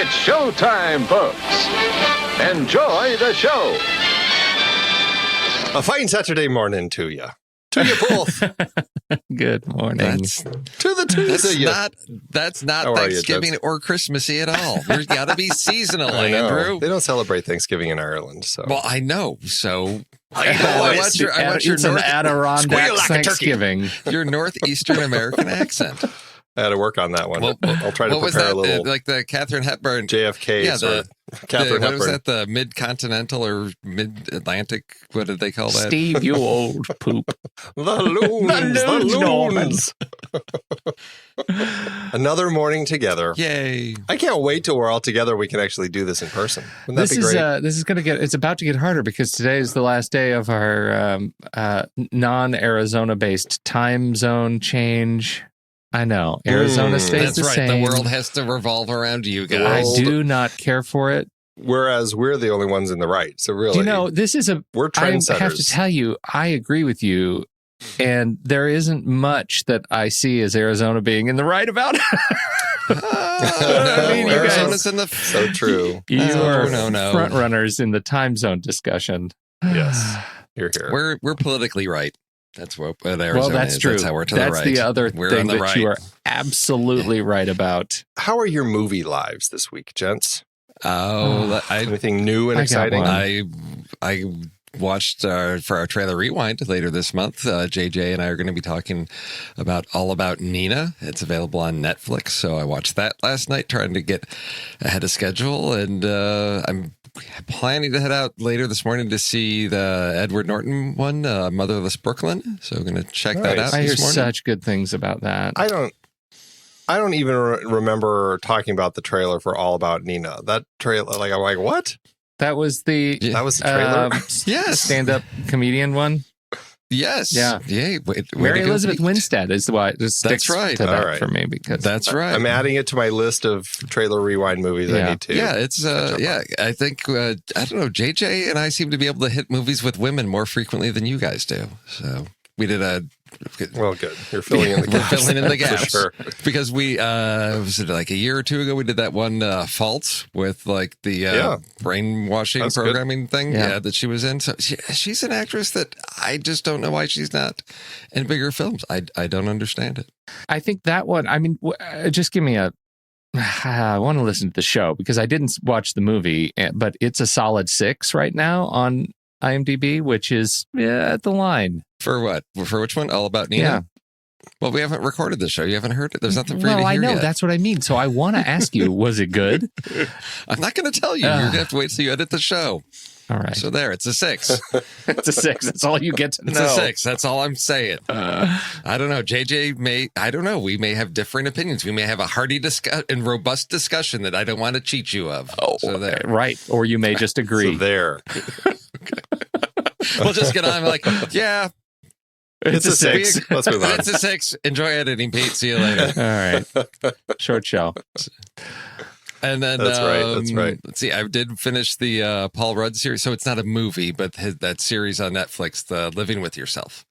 It's showtime, folks. Enjoy the show. A fine Saturday morning to you. To you both. Good morning. To the two of you. That's not How are you, Thanksgiving Jess? or Christmassy at all. There's got to be seasonal, I know. Andrew. They don't celebrate Thanksgiving in Ireland, so. Well, I know. So I watch your it's an Adirondack Squeal like a turkey. Thanksgiving. your Northeastern American accent. I had to work on that one. Well, I'll try to what was prepare that? a little Like the Catherine Hepburn. JFK. Yeah, sort of. Catherine what was Hepburn. that? The mid-continental or mid-Atlantic? What did they call that? Steve, you old poop. The loons. The The loons. Another morning together. Yay. I can't wait till we're all together. We can actually do this in person. Wouldn't that This be is great? this is going to get. It's about to get harder because today is the last day of our non-Arizona based time zone change. I know Arizona stays That's the right. same. The world has to revolve around you I guys. do not care for it. Whereas we're the only ones in the right. So really, You know, this is a. we're I trendsetters. have to tell you, I agree with you, and there isn't much that I see as Arizona being in the right about. I mean, you guys- Arizona's in the So true. You No, are no. front runners in the time zone discussion. Yes. You're here. We're politically right. That's what Arizona Well, that's is. true. That's how we're to That's the right. the other We're thing on the that right. you are absolutely right about. How are your movie lives this week, gents? I Anything new and I got exciting? one. I watched for our trailer rewind later this month. JJ and I are going to be talking about All About Nina. It's available on Netflix, so I watched that last night, trying to get ahead of schedule, and I'm planning to head out later this morning to see the Edward Norton one, Motherless Brooklyn. So I'm going to check that Nice. out I hear this morning. such good things about that. I don't even remember talking about the trailer for All About Nina. That trailer, like, I'm like, what? That was the That was the trailer? Yes. stand-up comedian one. Yes. Yeah. Way Mary to go, Elizabeth Pete. Winstead is why it sticks right. to that All right. for me because That's right. I'm adding it to my list of trailer rewind movies I Yeah. need to. Yeah, it's catch up yeah. I think I don't know. JJ and I seem to be able to hit movies with women more frequently than you guys do. So we did a. Well, good. You're filling in the We're gaps. filling in the For gaps sure. because we was it like a year or two ago we did that one Fault with like the Yeah. brainwashing That's good. programming thing Yeah. that she was in. So she's an actress that I just don't know why she's not in bigger films. I don't understand it. I think that one. I mean, just give me a. I want to listen to the show because I didn't watch the movie, but it's a solid 6 right now on IMDb, which is at the line. For what? For which one? All About Nina? Yeah. Well, we haven't recorded the show. You haven't heard it. There's nothing for you to Well, hear I know yet. that's what I mean. So I want to ask you: was it good? I'm not going to tell you. You're going to have to wait till you edit the show. All right, So there, it's a 6. it's a 6. That's all you get to It's know. a 6. That's all I'm saying. I don't know. JJ may, I don't know. We may have different opinions. We may have a hearty and robust discussion that I don't want to cheat you of. Oh, so there. right. Or you may just agree. So there. We'll just get on like, yeah, It's a 6. Let's move on. it's a 6. Enjoy editing, Pete. See you later. All right. Short show. And then That's right. That's right. Let's see. I did finish the Paul Rudd series, so it's not a movie, but that series on Netflix, the Living with Yourself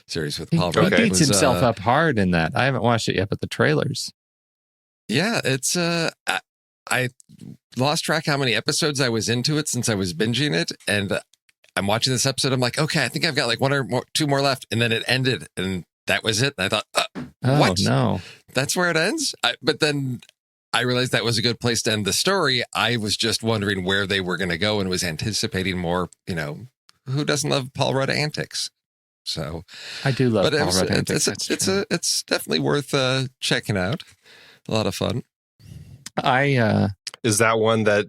series with Paul He Rudd. beats was, himself up hard in that. I haven't watched it yet, but the trailers. Yeah, it's I lost track how many episodes I was into it since I was binging it, and I'm watching this episode. I'm like, okay, I think I've got like two more left, and then it ended, and that was it. And I thought, Oh, what? no. That's where it ends. But then I realized that was a good place to end the story. I was just wondering where they were going to go and was anticipating more. You know, who doesn't love Paul Rudd antics? So, I do love but Paul it's Rudd antics. That's true. it's definitely worth checking out. A lot of fun. Is that one that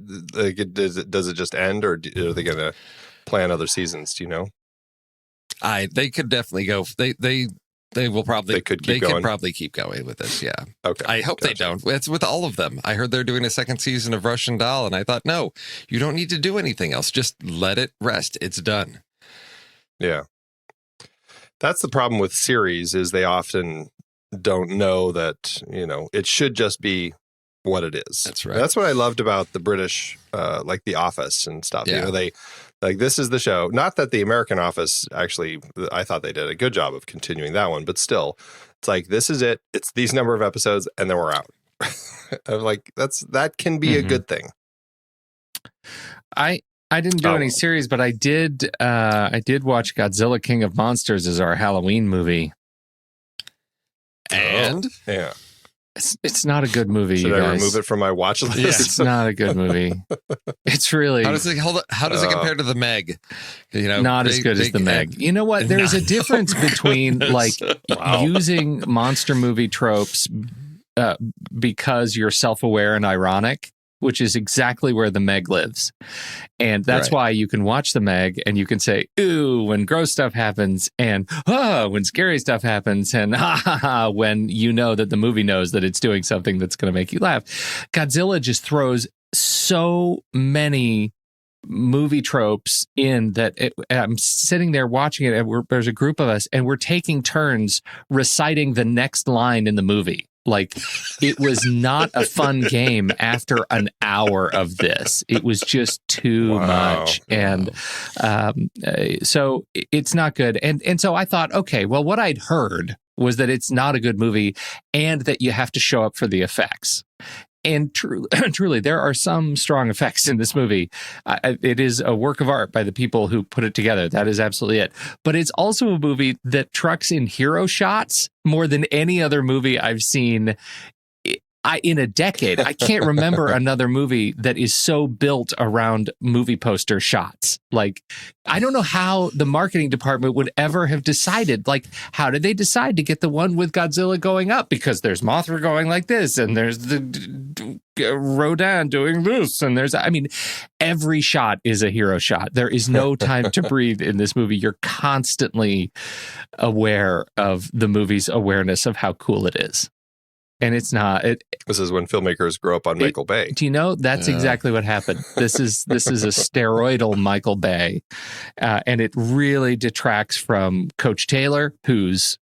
does it just end, or are they going to plan other seasons? Do you know? They could definitely go. They will probably. They could keep going. probably keep going with this. Yeah. Okay. I hope they Gotcha. don't. It's with all of them. I heard they're doing a second season of Russian Doll, and I thought, no, you don't need to do anything else. Just let it rest. It's done. Yeah. That's the problem with series is they often don't know that, it should just be what it is. That's right. That's what I loved about the British, like The Office and stuff. Yeah. They like, this is the show. Not that the American Office, actually, I thought they did a good job of continuing that one, but still, it's like, this is it. It's these number of episodes and then we're out. Like that can be a good thing. I didn't do any series, but I did watch Godzilla King of Monsters as our Halloween movie. And yeah, it's not a good movie. Should you I guys. remove it from my watch list? Yeah. It's not a good movie. It's really how does it compare to the Meg? Not as good as the Meg. You know what? There's a difference between like using monster movie tropes because you're self-aware and ironic, which is exactly where the Meg lives. And that's why you can watch the Meg and you can say, ooh, when gross stuff happens, and when scary stuff happens, and when you know that the movie knows that it's doing something that's going to make you laugh. Godzilla just throws so many movie tropes in that I'm sitting there watching it, and there's a group of us, and we're taking turns reciting the next line in the movie. Like, it was not a fun game after an hour of this. It was just too much. And so it's not good. And so I thought, okay, well, what I'd heard was that it's not a good movie and that you have to show up for the effects. And truly, there are some strong effects in this movie. It is a work of art by the people who put it together. That is absolutely it. But it's also a movie that trucks in hero shots more than any other movie I've seen in a decade. I can't remember another movie that is so built around movie poster shots. Like, I don't know how the marketing department would ever have decided. Like, how did they decide to get the one with Godzilla going up? Because there's Mothra going like this, and there's the Rodan doing this, and every shot is a hero shot. There is no time to breathe in this movie. You're constantly aware of the movie's awareness of how cool it is. And it's not. This is when filmmakers grow up on Michael Bay. Do you know that's exactly what happened? This is a steroidal Michael Bay, and it really detracts from Coach Taylor, who's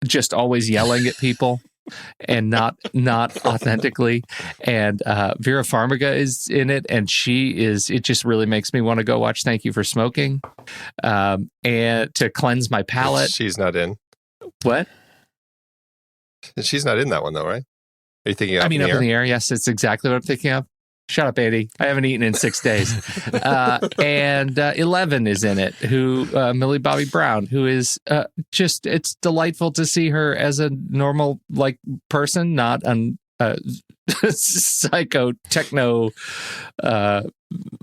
just always yelling at people and not authentically. And Vera Farmiga is in it, and it just really makes me want to go watch Thank You for Smoking, and to cleanse my palate. She's not in. What? She's not in that one, though, right? Are you thinking Up in the Air? Yes, it's exactly what I'm thinking of. Shut up, Andy. I haven't eaten in 6 days. And 11 is in it, Millie Bobby Brown, who is it's delightful to see her as a normal, person, not psycho, techno,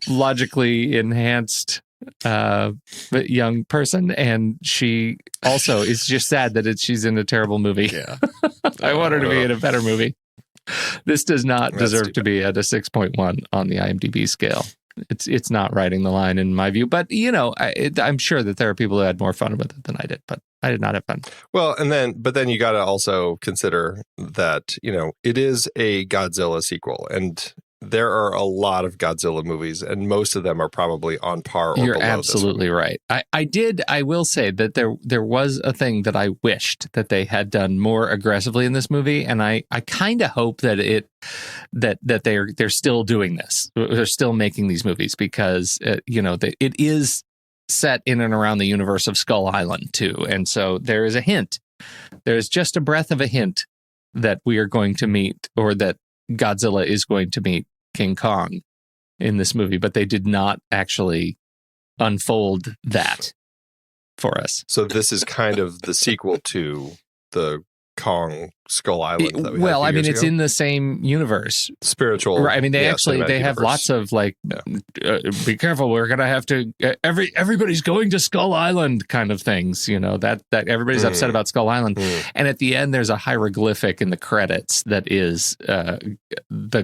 logically enhanced young person, and she also is just sad that she's in a terrible movie. Yeah. I want her to be in a better movie. This does not deserve to be at a 6.1 on the IMDb scale. It's not riding the line in my view, but I'm sure that there are people who had more fun with it than I did, but I did not have fun. Well, but then you got to also consider that, it is a Godzilla sequel, and there are a lot of Godzilla movies, and most of them are probably on par or You're below absolutely this one. right. I will say that there was a thing that I wished that they had done more aggressively in this movie, and I kind of hope that they're still doing this. They're still making these movies because it is set in and around the universe of Skull Island too, and so there is a hint. There's just a breath of a hint that we are going to meet, or that Godzilla is going to meet King Kong in this movie, but they did not actually unfold that for us. So this is kind of the sequel to the Kong Skull Island. It's in the same universe. Spiritual. Right. They have lots of be careful, we're going to have to, everybody's going to Skull Island kind of things, that everybody's upset about Skull Island. And at the end, there's a hieroglyphic in the credits that is the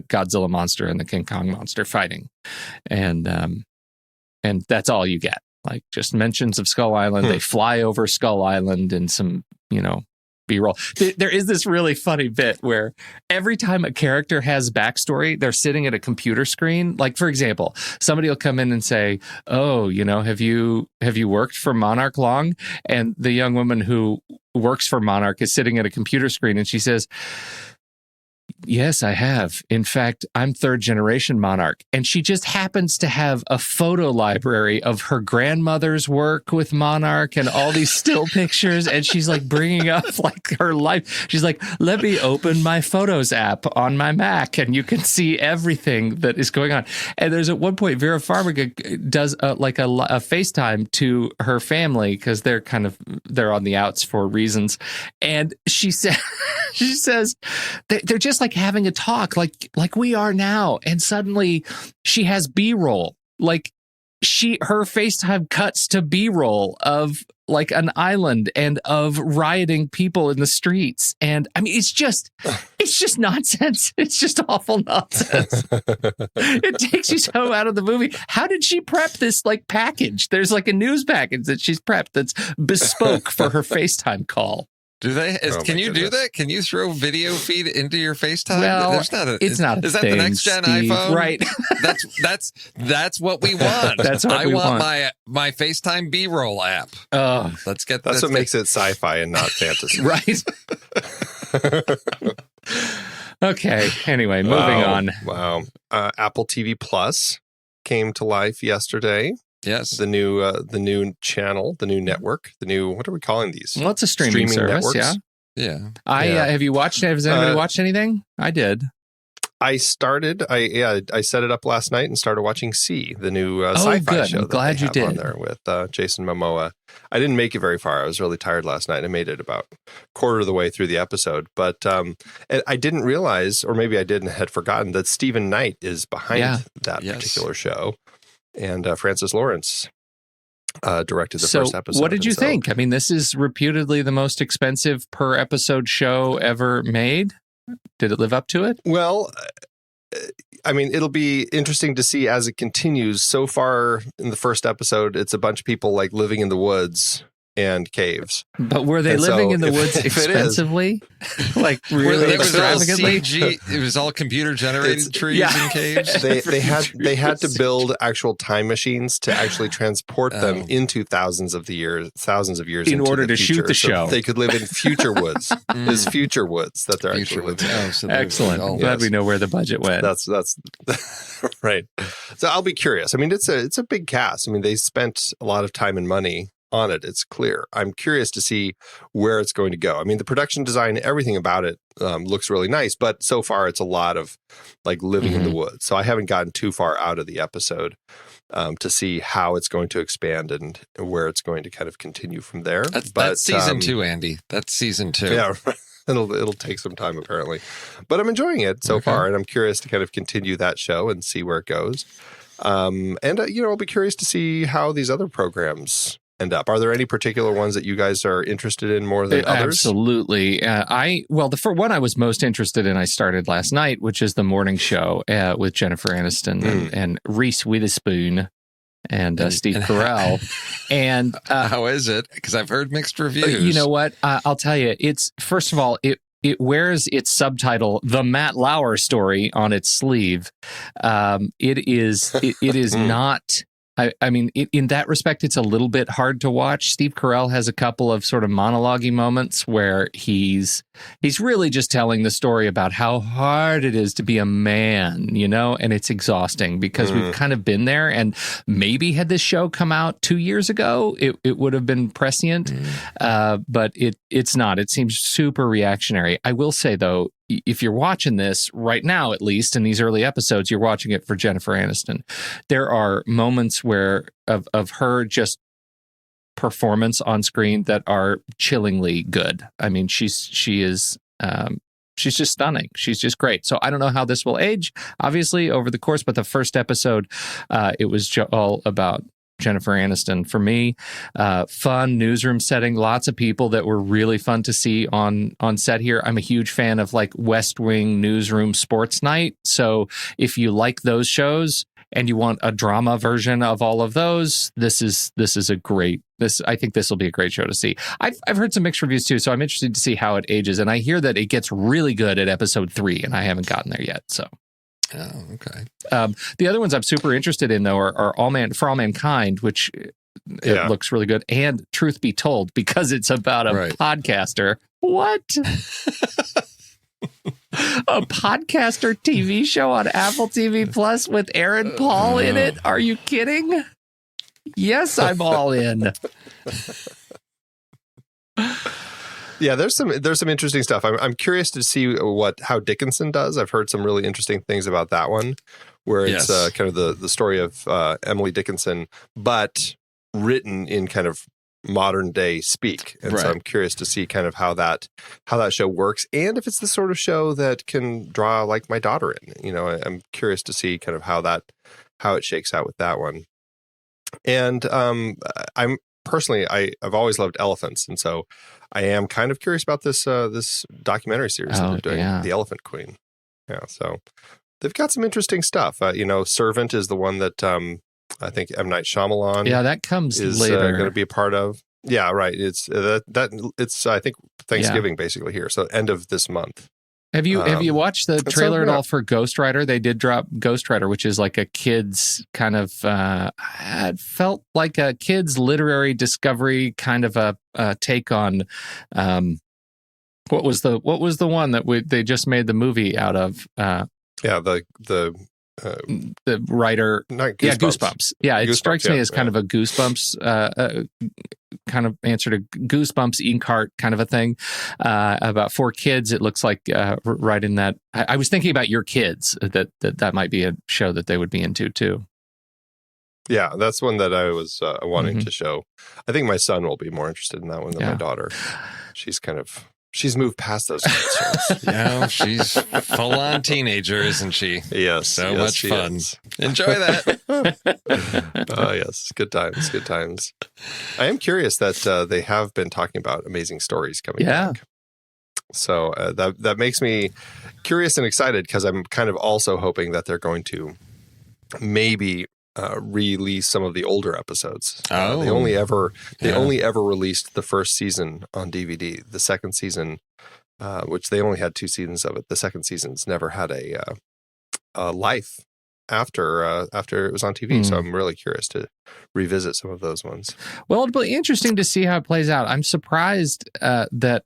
Godzilla monster and the King Kong monster fighting. And that's all you get. Just mentions of Skull Island. They fly over Skull Island and some, B-roll. There is this really funny bit where every time a character has backstory, they're sitting at a computer screen. Like, for example, somebody will come in and say, "Oh, have you worked for Monarch long?" And the young woman who works for Monarch is sitting at a computer screen, and she says, Yes, I have. In fact, I'm third generation monarch. And she just happens to have a photo library of her grandmother's work with monarch and all these still pictures. And she's like bringing up like her life. She's like, let me open my Photos app on my Mac and you can see everything that is going on. And there's at one point, Vera Farmiga does a FaceTime to her family because they're on the outs for reasons. And she says they're just like having a talk like we are now. And suddenly she has B-roll. Like her FaceTime cuts to B-roll of like an island and of rioting people in the streets. And I mean, it's just nonsense. It's just awful nonsense. It takes you so out of the movie. How did she prep this like package? There's like a news package that she's prepped that's bespoke for her FaceTime call. Do they? Can you do that? Can you throw video feed into your FaceTime? Well, it's not a thing, that the next gen Steve, iPhone? right? That's what we want. That's what I we want. want. My FaceTime B-roll app. Oh, That's what makes it sci-fi and not fantasy, right? Okay. Anyway, moving on. Wow. Apple TV Plus came to life yesterday. Yes. The new channel, the new network, what are we calling these? Well, it's a streaming service, networks? yeah. Yeah. Have you watched? Has anybody watched anything? I did. I started. I set it up last night and started watching C, the new sci-fi good. show. I'm glad you did. On there with Jason Momoa. I didn't make it very far. I was really tired last night. I made it about quarter of the way through the episode, but I didn't realize, or maybe I did and had forgotten, that Stephen Knight is behind that particular show, and Francis Lawrence directed the first episode. What did you think? I mean, this is reputedly the most expensive per episode show ever made. Did it live up to it? Well, I mean, it'll be interesting to see as it continues. So far in the first episode, it's a bunch of people like living in the woods and caves. But were they living in the woods expensively? Like really extravagantly? It was all computer generated trees and caves. They had to build actual time machines to actually transport them into thousands of years in order to shoot the show. So they could live in future woods. There's future woods that they're actually living in. So excellent. Glad we know where the budget went. That's right. So I'll be curious. I mean, it's a big cast. I mean, they spent a lot of time and money on it. It's clear. I'm curious to see where it's going to go. I mean, the production design, everything about it looks really nice, but so far it's a lot of like living in the woods. So I haven't gotten too far out of the episode to see how it's going to expand and where it's going to kind of continue from there. That's season 2, Andy. That's season 2. Yeah. It'll take some time apparently, but I'm enjoying it so far, and I'm curious to kind of continue that show and see where it goes. And I'll be curious to see how these other programs end up. Are there any particular ones that you guys are interested in more than others? Absolutely. The one I was most interested in, I started last night, which is the morning show with Jennifer Aniston and Reese Witherspoon and Steve Carell. And how is it? Because I've heard mixed reviews. You know what? I'll tell you. It's first of all, it wears its subtitle, "The Matt Lauer Story," on its sleeve. It is not. I mean, in that respect, it's a little bit hard to watch. Steve Carell has a couple of sort of monologue-y moments where he's really just telling the story about how hard it is to be a man, and it's exhausting because we've kind of been there. And maybe had this show come out 2 years ago, it would have been prescient, but it's not. It seems super reactionary. I will say, though, if you're watching this right now, at least in these early episodes, you're watching it for Jennifer Aniston. There are moments of her just performance on screen that are chillingly good. I mean, she's just stunning. She's just great. So I don't know how this will age, obviously, over the course, but the first episode, it was all about Jennifer Aniston. For me, fun newsroom setting, lots of people that were really fun to see on set here. I'm a huge fan of like West Wing newsroom sports night. So if you like those shows and you want a drama version of all of those, this is a great. I think this will be a great show to see. I've heard some mixed reviews too, so I'm interested to see how it ages. And I hear that it gets really good at episode 3, and I haven't gotten there yet. So. Oh, okay. The other ones I'm super interested in, though, are For All Mankind, which it looks really good, and Truth Be Told, because it's about a podcaster. What? A podcast or TV show on Apple TV Plus with Aaron Paul in it? Are you kidding? Yes, I'm all in. Yeah, there's some interesting stuff. I'm curious to see how Dickinson does. I've heard some really interesting things about that one, where it's kind of the story of Emily Dickinson, but written in kind of modern day speak. And so I'm curious to see kind of how that show works, and if it's the sort of show that can draw like my daughter in. You know, I'm curious to see kind of how it shakes out with that one. And I'm personally, I've always loved elephants, and so I am kind of curious about this documentary series that they're doing, The Elephant Queen. Yeah, so they've got some interesting stuff. Servant is the one that I think M. Night Shyamalan. Yeah, that comes later. Going to be a part of. Yeah, right. It's it's I think Thanksgiving basically here, so end of this month. Have you watched the trailer at all for Ghost Rider? They did drop Ghost Rider, which is like a kid's kind of it felt like a kid's literary discovery kind of a take on what was the one that they just made the movie out of? The writer, Goosebumps. Yeah, it strikes me as kind of a Goosebumps kind of answer to Goosebumps, Inkheart kind of a thing about 4 kids. It looks like right in that. I was thinking about Your Kids, that might be a show that they would be into too. Yeah, that's one that I was wanting to show. I think my son will be more interested in that one than my daughter. She's moved past those shows. Yeah, she's full-on teenager, isn't she? Yes. So much fun. Enjoy that. Oh, yes. Good times. I am curious that they have been talking about Amazing Stories coming back. So that makes me curious and excited, because I'm kind of also hoping that they're going to maybe release some of the older episodes. They only ever released the first season on DVD. The second season, which they only had 2 seasons of it, the second season's never had a life after it was on TV. So I'm really curious to revisit some of those ones. Well, it'll be interesting to see how it plays out. I'm surprised that,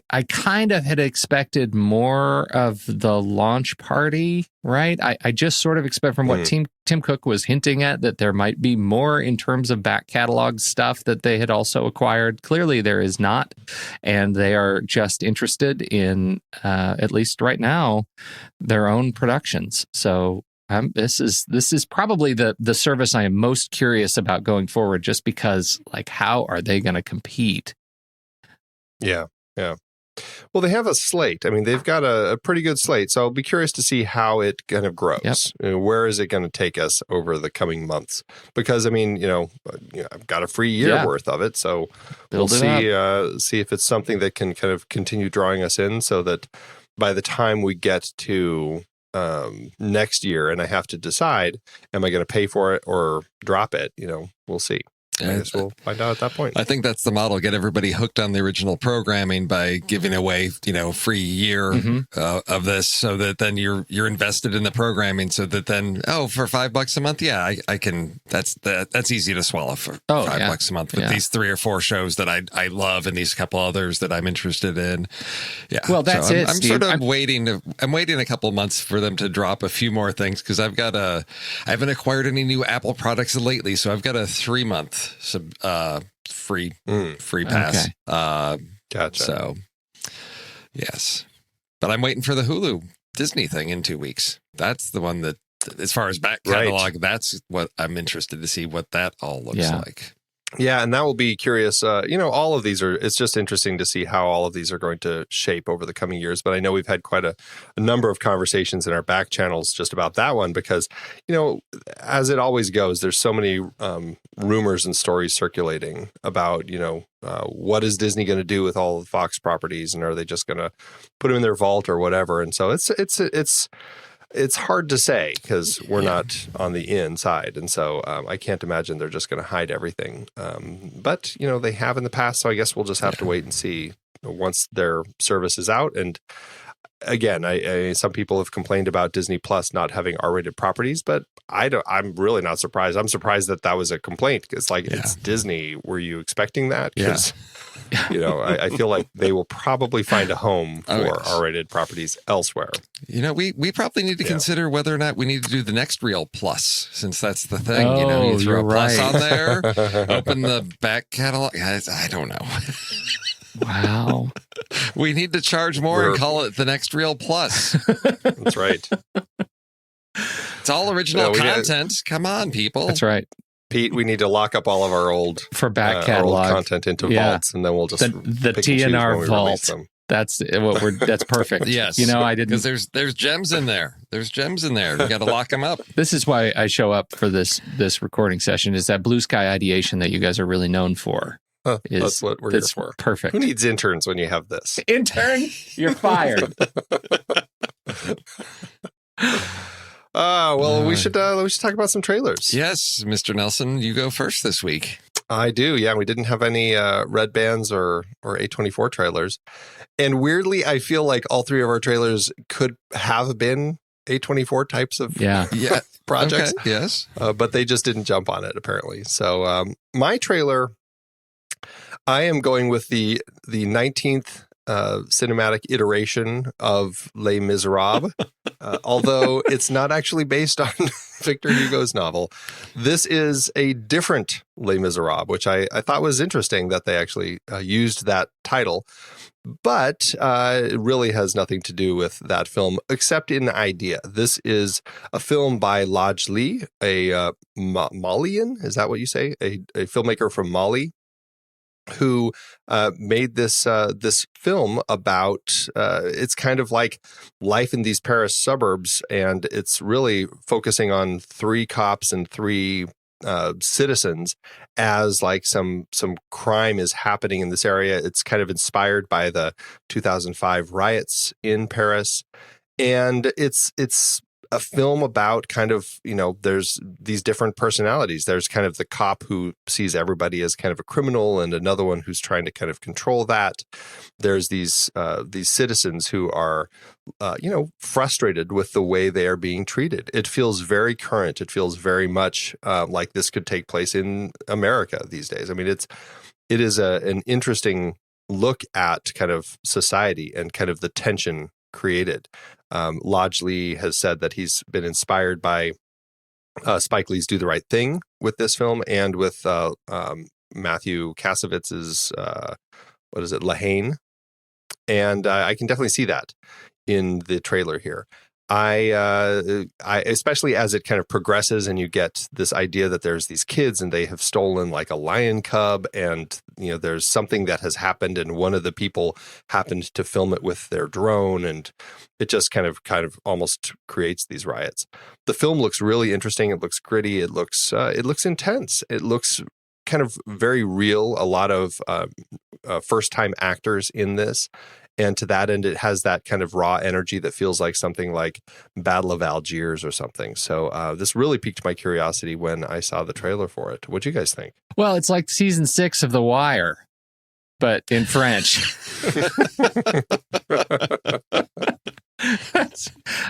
I kind of had expected more of the launch party, right? I just sort of expect from what Tim Cook was hinting at that there might be more in terms of back catalog stuff that they had also acquired. Clearly there is not, and they are just interested in, at least right now, their own productions. So this is probably the service I am most curious about going forward, just because, like, how are they going to compete? Yeah. Well, they have a slate. I mean, they've got a pretty good slate. So I'll be curious to see how it kind of grows. Yep. Where is it going to take us over the coming months? Because, I mean, I've got a free year worth of it. So we'll see if it's something that can kind of continue drawing us in, so that by the time we get to next year and I have to decide, am I going to pay for it or drop it? We'll see. I guess we'll find out at that point. I think that's the model. Get everybody hooked on the original programming by giving away, free year of this, so that then you're invested in the programming, so that then, for $5 a month, I can. That's easy to swallow for $5 a month with these 3 or 4 shows that I love, and these couple others that I'm interested in. Yeah. Well, that's it. I'm sort of waiting. I'm waiting a couple months for them to drop a few more things, because I haven't acquired any new Apple products lately, so I've got a 3-month free pass. Okay. Gotcha. So yes, but I'm waiting for the Hulu Disney thing in 2 weeks. That's the one that, as far as back catalog, that's what I'm interested to see what that all looks like. Yeah, and that will be curious. All of these it's just interesting to see how all of these are going to shape over the coming years. But I know we've had quite a number of conversations in our back channels just about that one, because, as it always goes, there's so many rumors and stories circulating about, what is Disney going to do with all of the Fox properties, and are they just going to put them in their vault or whatever? And so it's hard to say, because we're not on the inside. And so I can't imagine they're just going to hide everything. But, they have in the past. So I guess we'll just have to wait and see once their service is out. And again, some people have complained about Disney Plus not having R-rated properties, but I'm really not surprised. I'm surprised that was a complaint. It's like, it's Disney. Were you expecting that? Because, I feel like they will probably find a home for R-rated properties elsewhere. We probably need to consider whether or not we need to do the next Reel Plus, since that's the thing. Oh, you throw a plus right. on there, open the back catalog. I don't know. Wow. We need to charge more and call it the next Reel Plus. That's right. It's all original content. Come on, people. That's right. Pete, we need to lock up all of our old for back catalog content into vaults, and then we'll just the TNR vault. That's that's perfect. Yes. I didn't, because there's gems in there. There's gems in there. We got to lock them up. This is why I show up for this recording session, is that blue sky ideation that you guys are really known for. That's what we're here for. Perfect. Who needs interns when you have this? Intern, you're fired. We should talk about some trailers. Yes, Mr. Nelson, you go first this week. I do. Yeah, we didn't have any Red Bands or A24 trailers, and weirdly, I feel like all three of our trailers could have been A24 types of projects. Okay. Yes, but they just didn't jump on it apparently. So my trailer, I am going with the 19th cinematic iteration of Les Miserables, although it's not actually based on Victor Hugo's novel. This is a different Les Miserables, which I thought was interesting that they actually used that title, but it really has nothing to do with that film except in idea. This is a film by Lodge Lee, a Malian, is that what you say? A filmmaker from Mali, who made this film about it's kind of like life in these Paris suburbs, and it's really focusing on three cops and three citizens as like some crime is happening in this area. It's kind of inspired by the 2005 riots in Paris, and it's a film about kind of, there's these different personalities. There's kind of the cop who sees everybody as kind of a criminal, and another one who's trying to kind of control that. There's these citizens who are, frustrated with the way they are being treated. It feels very current. It feels very much like this could take place in America these days. I mean, it is an interesting look at kind of society and kind of the tension created. Lodge Lee has said that he's been inspired by Spike Lee's Do the Right Thing with this film, and with Matthew Kasowitz's La Haine, and I can definitely see that in the trailer here. I especially as it kind of progresses and you get this idea that there's these kids and they have stolen like a lion cub, and there's something that has happened, and one of the people happened to film it with their drone, and it just kind of almost creates these riots. The film looks really interesting. It looks gritty. It looks intense. It looks kind of very real. A lot of first time actors in this. And to that end, it has that kind of raw energy that feels like something like Battle of Algiers or something. So this really piqued my curiosity when I saw the trailer for it. What do you guys think? Well, it's like season 6 of The Wire, but in French.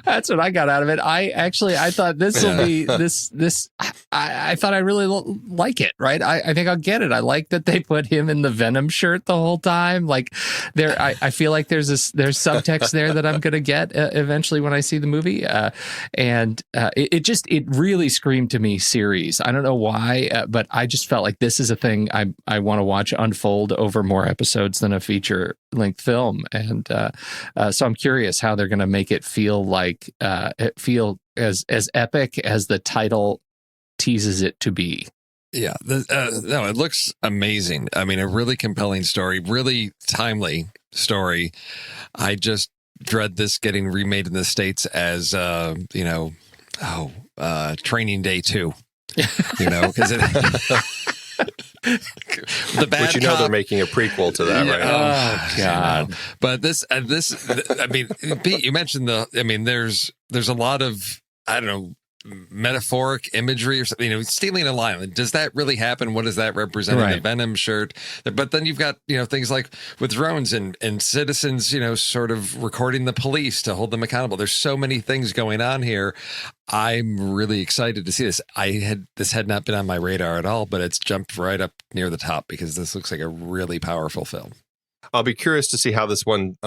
That's what I got out of it. I thought this will be this. I thought I really like it. Right. I think I'll get it. I like that they put him in the Venom shirt the whole time. Like I feel like there's subtext there that I'm going to get eventually when I see the movie. It really screamed to me series. I don't know why, but I just felt like this is a thing I want to watch unfold over more episodes than a feature length film. And so I'm curious how they're going to make it feel as epic as the title teases it to be. Yeah, no, it looks amazing. I mean, a really compelling story, really timely story. I just dread this getting remade in the States as Training Day 2. Because it. The bad but they're making a prequel to that, right? Oh God! But this, I mean, Pete, you mentioned there's a lot of, I don't know, metaphoric imagery or something, stealing a lion. Does that really happen? What does that represent in the Venom shirt? But then you've got, things like with drones and citizens, sort of recording the police to hold them accountable. There's so many things going on here. I'm really excited to see this. This had not been on my radar at all, but it's jumped right up near the top because this looks like a really powerful film. I'll be curious to see how this one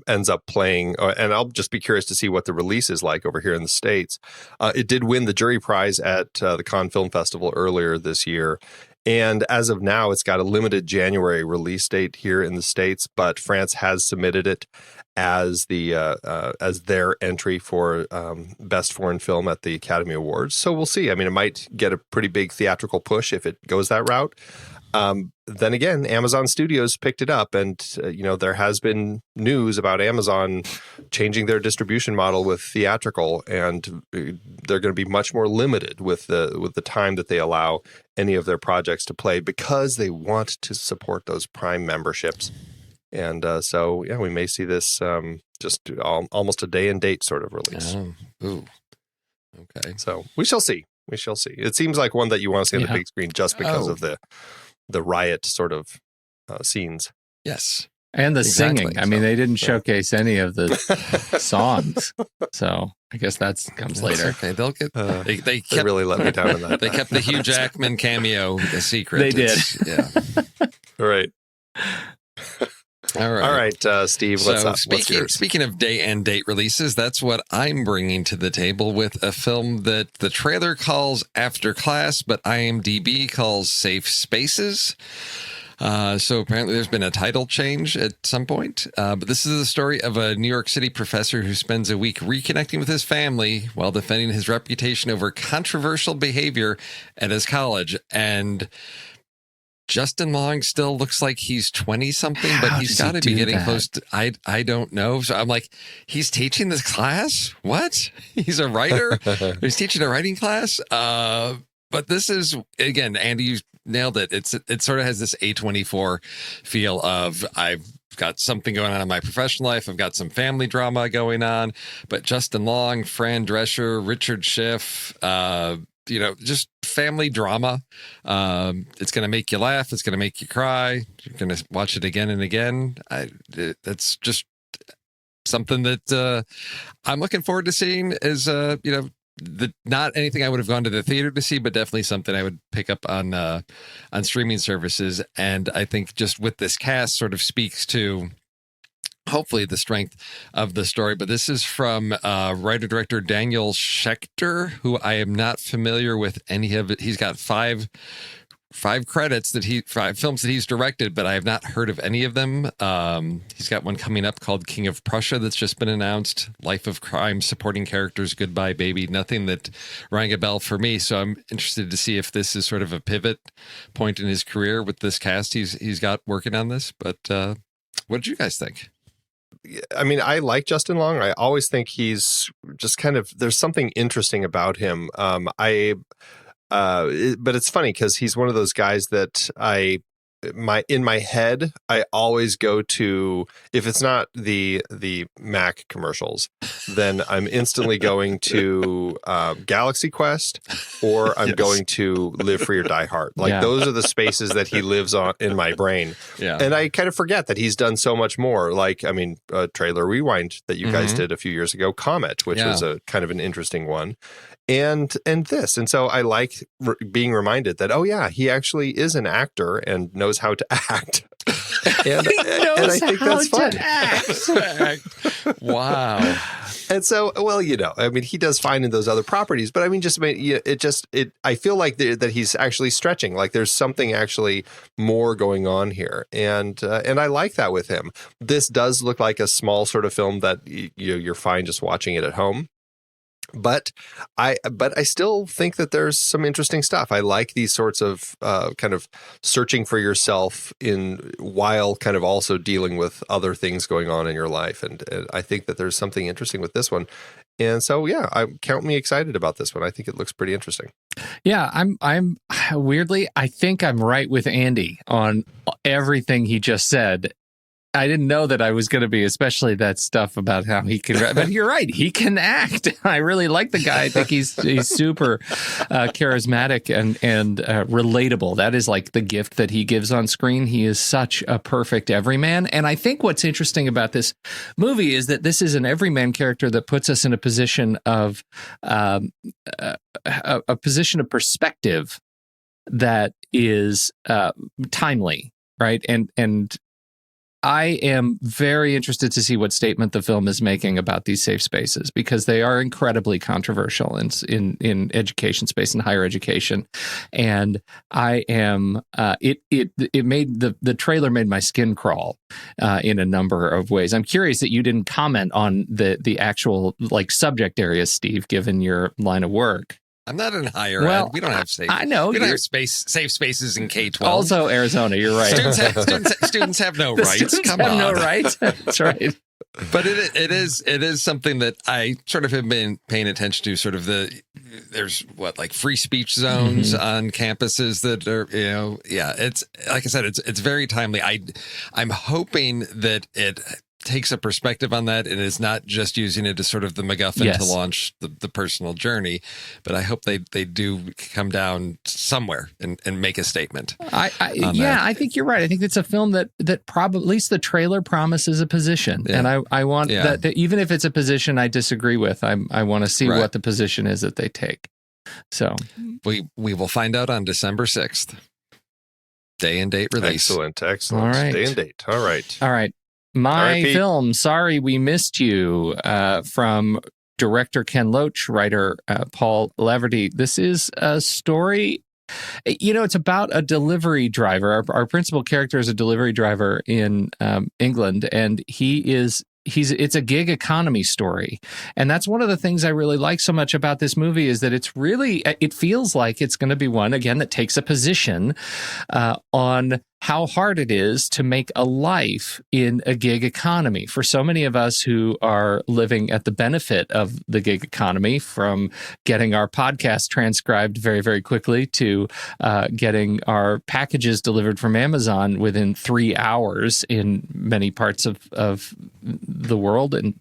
ends up playing, and I'll just be curious to see what the release is like over here in the States. It did win the jury prize at the Cannes Film Festival earlier this year, and as of now, it's got a limited January release date here in the States, but France has submitted it as their entry for Best Foreign Film at the Academy Awards. So we'll see. I mean, it might get a pretty big theatrical push if it goes that route. Then again, Amazon Studios picked it up, and there has been news about Amazon changing their distribution model with theatrical, and they're going to be much more limited with the time that they allow any of their projects to play because they want to support those Prime memberships. And so we may see this just almost a day and date sort of release. Ooh, okay. So we shall see. We shall see. It seems like one that you want to see on the big screen just because of the riot sort of scenes. Yes. And the Exactly. singing. I mean, they didn't showcase any of the songs. So I guess that comes later. Okay, they'll get. They really let me down on that. They kept the Hugh Jackman cameo a secret. They did. Yeah. All right. All right. All right, Steve, what's up? What's yours? Speaking of day and date releases, that's what I'm bringing to the table with a film that the trailer calls After Class, but IMDb calls Safe Spaces. So apparently there's been a title change at some point. But this is the story of a New York City professor who spends a week reconnecting with his family while defending his reputation over controversial behavior at his college. And Justin Long still looks like he's 20-something, but he's got to be getting close to, I don't know. So I'm like, he's teaching this class? What? He's a writer? He's teaching a writing class? But this is, again, Andy, you nailed it. It sort of has this A24 feel of, I've got something going on in my professional life. I've got some family drama going on. But Justin Long, Fran Drescher, Richard Schiff, just family drama. It's going to make you laugh. It's going to make you cry. You're going to watch it again and again. That's just something that I'm looking forward to seeing is, not anything I would have gone to the theater to see, but definitely something I would pick up on streaming services. And I think just with this cast sort of speaks to hopefully the strength of the story. But this is from writer-director Daniel Schechter, who I am not familiar with any of it. He's got five credits five films that he's directed, but I have not heard of any of them. He's got one coming up called King of Prussia that's just been announced. Life of Crime, supporting characters, Goodbye Baby. Nothing that rang a bell for me. So I'm interested to see if this is sort of a pivot point in his career with this cast he's got working on this. But what did you guys think? I mean, I like Justin Long. I always think he's just kind of, there's something interesting about him. But it's funny because he's one of those guys that in my head, I always go to, if it's not the Mac commercials, then I'm instantly going to Galaxy Quest, or I'm going to Live Free or Die Hard. Like those are the spaces that he lives on in my brain. Yeah. And I kind of forget that he's done so much more. Like, I mean, Trailer Rewind that you guys did a few years ago, Comet, which was a kind of an interesting one. And this. And so I like being reminded that, oh, yeah, he actually is an actor and knows how to act. And I think that's fun. Wow. And so, well, I mean, he does fine in those other properties, but I mean, I feel like that he's actually stretching. Like there's something actually more going on here. And I like that with him. This does look like a small sort of film that you're fine just watching it at home. But I still think that there's some interesting stuff. I like these sorts of kind of searching for yourself while kind of also dealing with other things going on in your life. And I think that there's something interesting with this one. And so, count me excited about this one. I think it looks pretty interesting. Yeah, I'm weirdly, I think I'm right with Andy on everything he just said. I didn't know that I was going to be, especially that stuff about how he can. But you're right, he can act. I really like the guy. I think he's super charismatic and relatable. That is like the gift that he gives on screen. He is such a perfect everyman. And I think what's interesting about this movie is that this is an everyman character that puts us in a position of a position of perspective that is timely, right? And I am very interested to see what statement the film is making about these safe spaces, because they are incredibly controversial in education space and higher education. And I am it made the trailer made my skin crawl in a number of ways. I'm curious that you didn't comment on the actual like subject areas, Steve, given your line of work. I'm not in higher ed. We don't have safe. I know we don't have safe spaces in K-12. Also, Arizona. You're right. Students have no the rights. Students Come have on, no rights. That's right. But it is something that I sort of have been paying attention to. Sort of there's like free speech zones on campuses that are it's like I said, it's very timely. I'm hoping that it takes a perspective on that and is not just using it as sort of the MacGuffin to launch the personal journey, but I hope they do come down somewhere and make a statement. I think you're right. I think it's a film that probably, at least the trailer promises a position. Yeah. And I want that even if it's a position I disagree with, I want to see what the position is that they take. So we will find out on December 6th. Day and date release. Excellent. All right. Day and date. All right. My film, Sorry We Missed You, from director Ken Loach, writer Paul Laverty. This is a story, it's about a delivery driver. Our principal character is a delivery driver in England, and it's a gig economy story. And that's one of the things I really like so much about this movie is that it feels like it's going to be one, again, that takes a position on how hard it is to make a life in a gig economy. For so many of us who are living at the benefit of the gig economy, from getting our podcast transcribed very, very quickly to getting our packages delivered from Amazon within 3 hours in many parts of the world, and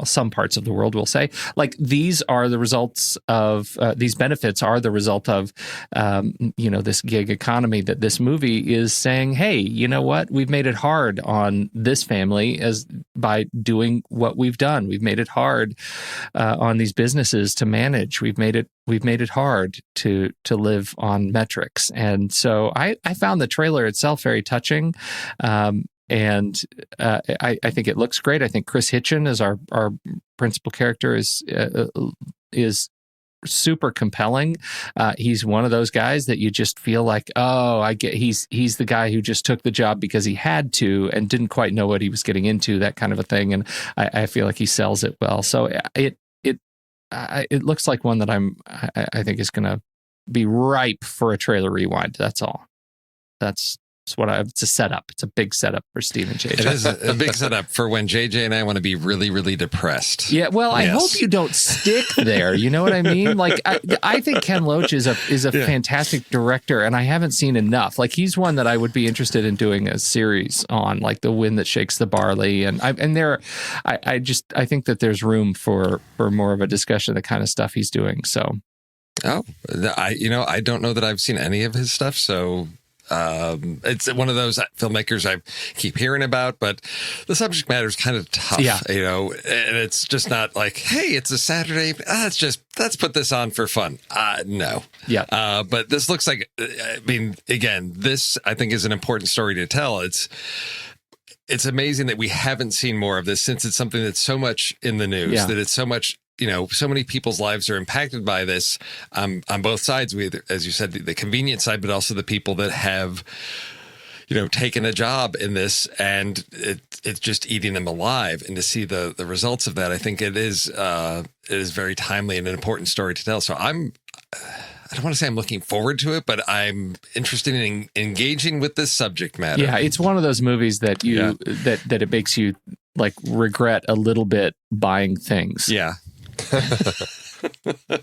some parts of the world, we'll say. Like, these are the results of, these benefits are the result of, this gig economy that this movie is saying, hey, you know what? We've made it hard on this family by doing what we've done. We've made it hard on these businesses to manage. We've made it hard to live on metrics. And so I found the trailer itself very touching. And I think it looks great. I think Chris Hitchen as our principal character is super compelling. He's one of those guys that you just feel like, he's the guy who just took the job because he had to and didn't quite know what he was getting into, that kind of a thing. And I feel like he sells it well. So it looks like one that I think is going to be ripe for a trailer rewind. That's all. It's a setup. It's a big setup for Steve and JJ. It is a big setup for when JJ and I want to be really, really depressed. Yeah, well, I hope you don't stick there. You know what I mean? Like, I think Ken Loach is a fantastic director, and I haven't seen enough. Like, he's one that I would be interested in doing a series on, like The Wind That Shakes the Barley, I think that there's room for more of a discussion of the kind of stuff he's doing. So, I don't know that I've seen any of his stuff, so. It's one of those filmmakers I keep hearing about, but the subject matter is kind of tough, and it's just not like, hey, it's a Saturday. Let's put this on for fun. No. Yeah. But this looks like, again, this I think is an important story to tell. It's amazing that we haven't seen more of this, since it's something that's so much in the news, that it's so much, so many people's lives are impacted by this on both sides. We, as you said, the convenience side, but also the people that have, taken a job in this, and it's just eating them alive. And to see the results of that, I think it is very timely and an important story to tell. So I don't want to say I'm looking forward to it, but I'm interested in engaging with this subject matter. Yeah, it's one of those movies that that it makes you like regret a little bit buying things. Yeah.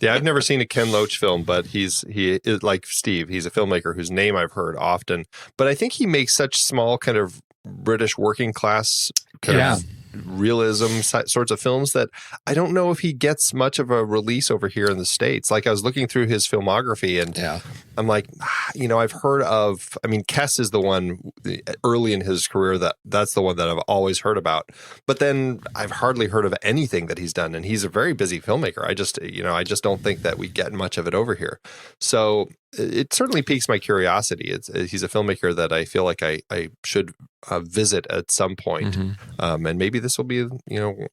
Yeah, I've never seen a Ken Loach film, but he is like Steve. He's a filmmaker whose name I've heard often. But I think he makes such small kind of British working class kind of realism sorts of films that I don't know if he gets much of a release over here in the States. Like I was looking through his filmography and I'm like, I've heard of, Kess is the one early in his career that's the one that I've always heard about. But then I've hardly heard of anything that he's done. And he's a very busy filmmaker. I just don't think that we get much of it over here. So it certainly piques my curiosity. He's a filmmaker that I feel like I should visit at some point. And maybe this will be,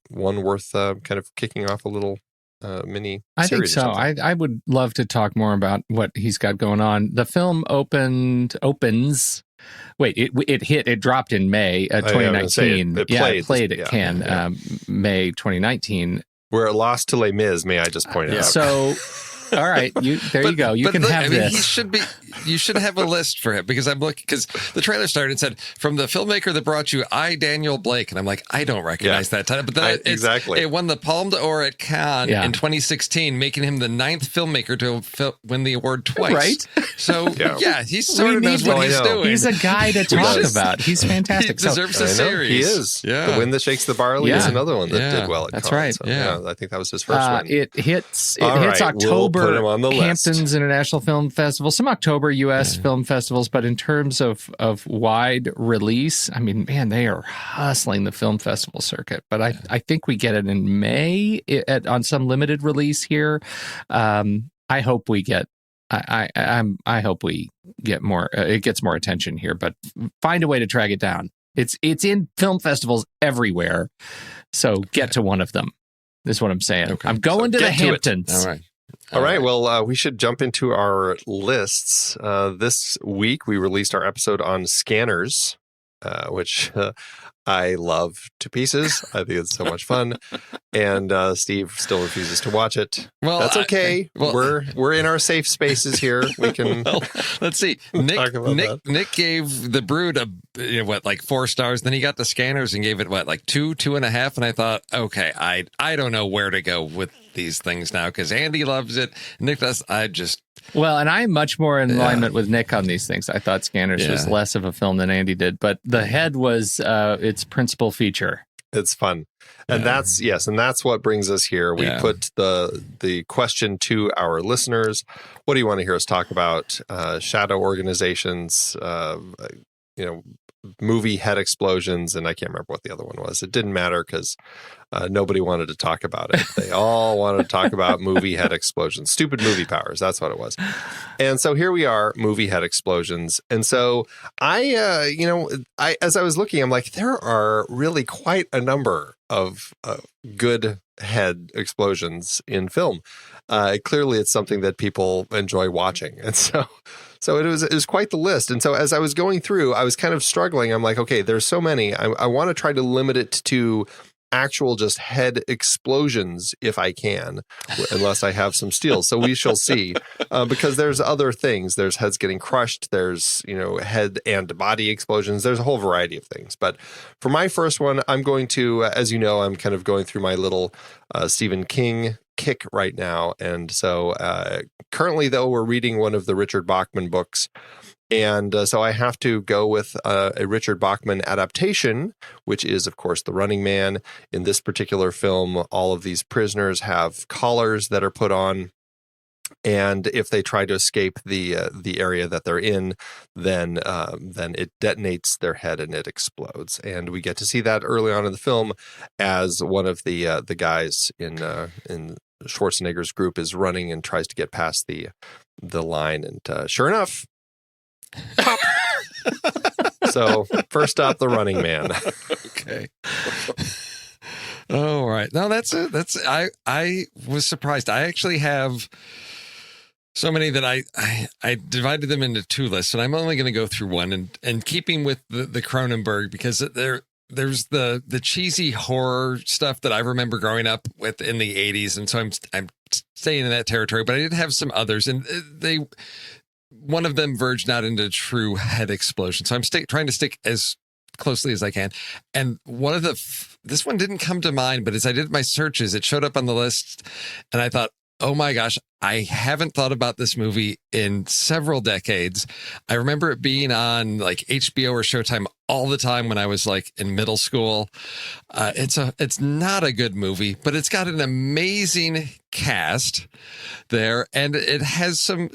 one worth kind of kicking off a little mini I think series. so. I would love to talk more about what he's got going on. The film opens. Wait, it dropped in May 2019. It played at Cannes, May 2019. Where it lost to Les Mis, may I just point out. So, all right, you go. You can have this. You should have a list for him because I'm looking because the trailer started and said from the filmmaker that brought you Daniel Blake, and I'm like, I don't recognize that title. But then it won the Palme d'Or at Cannes in 2016, making him the 9th filmmaker to win the award twice. Right? So he sort of knows what he's doing. He's a guy to talk about. He's fantastic. He deserves a series. He is. Yeah. The Wind That Shakes the Barley is another one that did well at Cannes. That's right. So, I think that was his first one. It hits October. We'll put him on the Hamptons list. International Film Festival, some October U.S. film festivals, but in terms of wide release, they are hustling the film festival circuit. But I think we get it in May on some limited release here. I hope we get. I hope we get more. It gets more attention here, but find a way to track it down. It's in film festivals everywhere, so get to one of them. Is what I'm saying. Okay. I'm going to the Hamptons. All right. Well, we should jump into our lists. This week, we released our episode on Scanners, which I love to pieces. I think it's so much fun. And Steve still refuses to watch it. Well, that's okay. We're in our safe spaces here. We can. Well, let's see. Nick gave The Brood 4 stars. Then he got the Scanners and gave it 2.5. And I thought, okay, I don't know where to go with these things now because Andy loves it. Nick does. Well, and I'm much more in alignment with Nick on these things. I thought Scanners was less of a film than Andy did, but The Head was its principal feature. It's fun. And that's what brings us here. We put the question to our listeners. What do you want to hear us talk about? Shadow organizations, movie head explosions, and I can't remember what the other one was. It didn't matter because nobody wanted to talk about it. They all wanted to talk about movie head explosions. Stupid movie powers. That's what it was. And so here we are, movie head explosions. And so I as I was looking, I'm like, there are really quite a number of good head explosions in film. Clearly, it's something that people enjoy watching. And so it was quite the list. And so as I was going through, I was kind of struggling. I'm like, okay, there's so many. I want to try to limit it to actual just head explosions if I can, unless I have some steals. So we shall see, because there's other things. There's heads getting crushed. There's, head and body explosions. There's a whole variety of things. But for my first one, I'm going to, as you know, I'm kind of going through my little Stephen King kick right now. And so currently, though, we're reading one of the Richard Bachman books. And so I have to go with a Richard Bachman adaptation, which is, of course, The Running Man. In this particular film, all of these prisoners have collars that are put on. And if they try to escape the area that they're in, then it detonates their head and it explodes. And we get to see that early on in the film as one of the guys in Schwarzenegger's group is running and tries to get past the line. And sure enough, pop. So first up, The Running Man. Okay. All right. No, I was surprised. I actually have so many that I divided them into 2 lists, and I'm only going to go through one. And keeping with the Cronenberg, because there's the cheesy horror stuff that I remember growing up with in the 80s, and so I'm staying in that territory. But I did have some others, and one of them verged out into true head explosion. So I'm trying to stick as closely as I can. And one of this one didn't come to mind, but as I did my searches, it showed up on the list, and I thought, oh my gosh, I haven't thought about this movie in several decades. I remember it being on like HBO or Showtime all the time when I was like in middle school. It's not a good movie, but it's got an amazing cast there, and it has some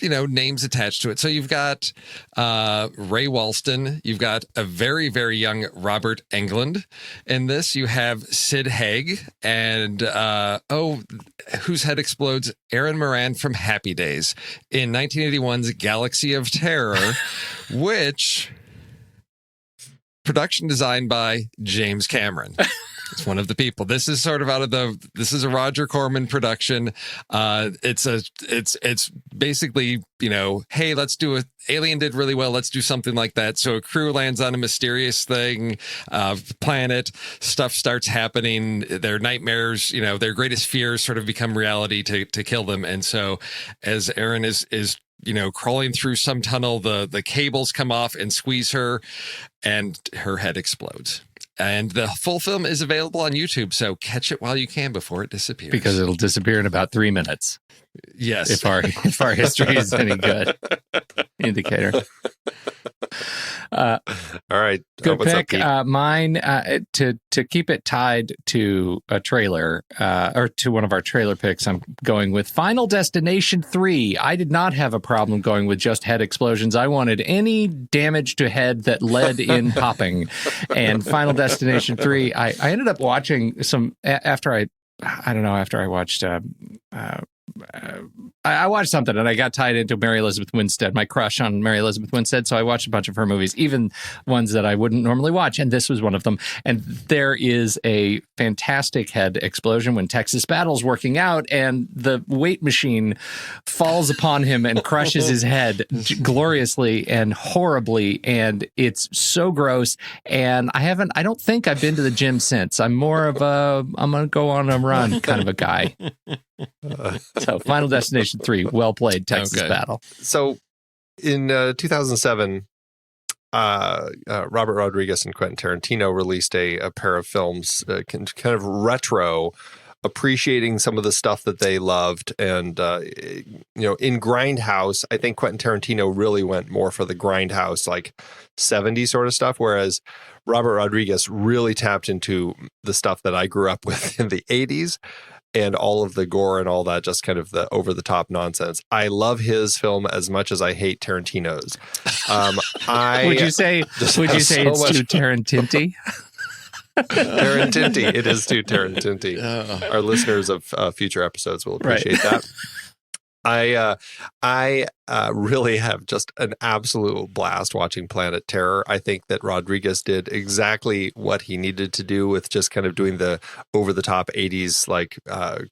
names attached to it. So you've got Ray Walston, you've got a very, very young Robert Englund in this. You have Sid Haig, and whose head explodes? Aaron Moran from Happy Days in 1981's Galaxy of Terror, which production designed by James Cameron. It's one of the people. This is sort of this is a Roger Corman production. It's basically, hey, let's do Alien did really well. Let's do something like that. So a crew lands on a mysterious planet. Stuff starts happening. Their nightmares, their greatest fears sort of become reality to kill them. And so as Aaron is crawling through some tunnel, the cables come off and squeeze her, and her head explodes. And the full film is available on YouTube, so catch it while you can before it disappears. Because it'll disappear in about 3 minutes. Yes. If our history is any good indicator. All right. Good what's pick. up, Pete? Mine, to keep it tied to a trailer, or to one of our trailer picks, I'm going with Final Destination 3. I did not have a problem going with just head explosions. I wanted any damage to head that led in popping. And Final Destination 3, I ended up watching some after I watched I watched something and I got tied into Mary Elizabeth Winstead, my crush on Mary Elizabeth Winstead. So I watched a bunch of her movies, even ones that I wouldn't normally watch. And this was one of them. And there is a fantastic head explosion when Texas Battle's working out and the weight machine falls upon him and crushes his head gloriously and horribly. And it's so gross. And I don't think I've been to the gym since. I'm more of I'm going to go on a run kind of a guy. So Final Destination 3, well played, Texas Battle. So in 2007, Robert Rodriguez and Quentin Tarantino released a pair of films, kind of retro, appreciating some of the stuff that they loved. And, in Grindhouse, I think Quentin Tarantino really went more for the Grindhouse, like 70s sort of stuff, whereas Robert Rodriguez really tapped into the stuff that I grew up with in the 80s. And all of the gore and all that, just kind of the over-the-top nonsense. I love his film as much as I hate Tarantino's. Would you say it's too Tarantinti? Tarantinti. It is too Tarantinti. Our listeners of future episodes will appreciate that. I really have just an absolute blast watching Planet Terror. I think that Rodriguez did exactly what he needed to do with just kind of doing the over-the-top 80s like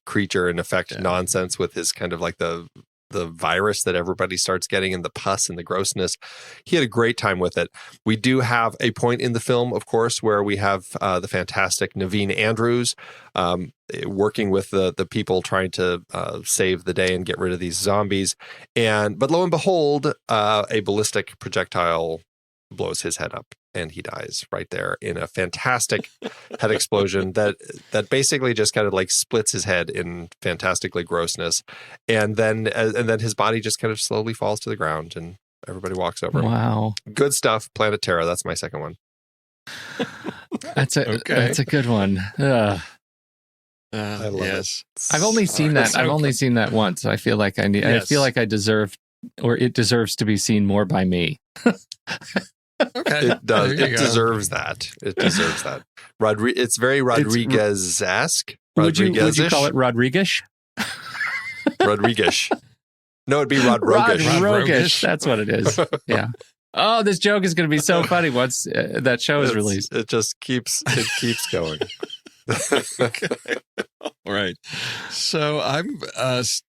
creature and effect nonsense with his kind of like the virus that everybody starts getting and the pus and the grossness. He had a great time with it. We do have a point in the film, of course, where we have the fantastic Naveen Andrews working with the people trying to save the day and get rid of these zombies. But lo and behold, a ballistic projectile blows his head up and he dies right there in a fantastic head explosion that basically just kind of like splits his head in fantastically grossness. And then his body just kind of slowly falls to the ground and everybody walks over him. Wow. Good stuff. Planet Terror. That's my second one. That's a good one. I love it. I've only seen that. I've only seen that once. I feel like I feel like I deserve, or it deserves to be seen more by me. Okay. It does. It deserves that. It deserves that. It's very Rodriguez-esque. Would you call it Rodriguez? Rodriguez. No, it'd be Rodriguez. Rodriguez. That's what it is. Yeah. Oh, this joke is going to be so funny once that show is released. It just keeps going. All right. So I'm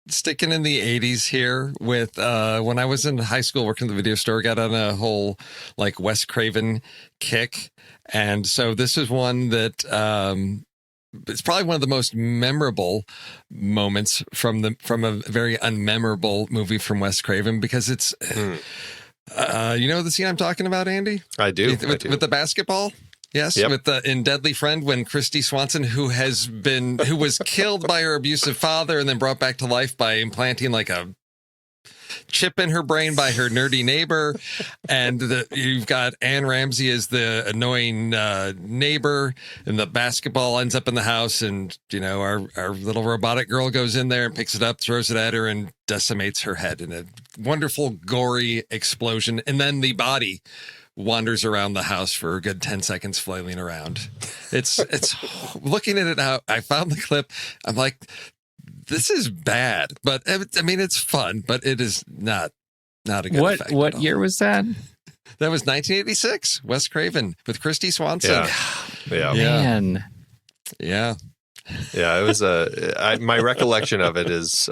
sticking in the 80s here with when I was in high school working at the video store, got on a whole like Wes Craven kick. And so this is one that it's probably one of the most memorable moments from a very unmemorable movie from Wes Craven, because it's you know the scene I'm talking about, Andy? I do. With the basketball? Yes, Yep. with in Deadly Friend, when Christy Swanson, who was killed by her abusive father and then brought back to life by implanting like a chip in her brain by her nerdy neighbor, and you've got Anne Ramsey as the annoying neighbor, and the basketball ends up in the house, and our little robotic girl goes in there and picks it up, throws it at her, and decimates her head in a wonderful gory explosion, and then the body wanders around the house for a good 10 seconds flailing around. It's looking at it now, I found the clip, I'm like, this is bad, but I mean, it's fun, but it is not a good effect. What year was that? That was 1986. Wes Craven with Christy Swanson. Yeah. Man. Yeah, it was my recollection of it is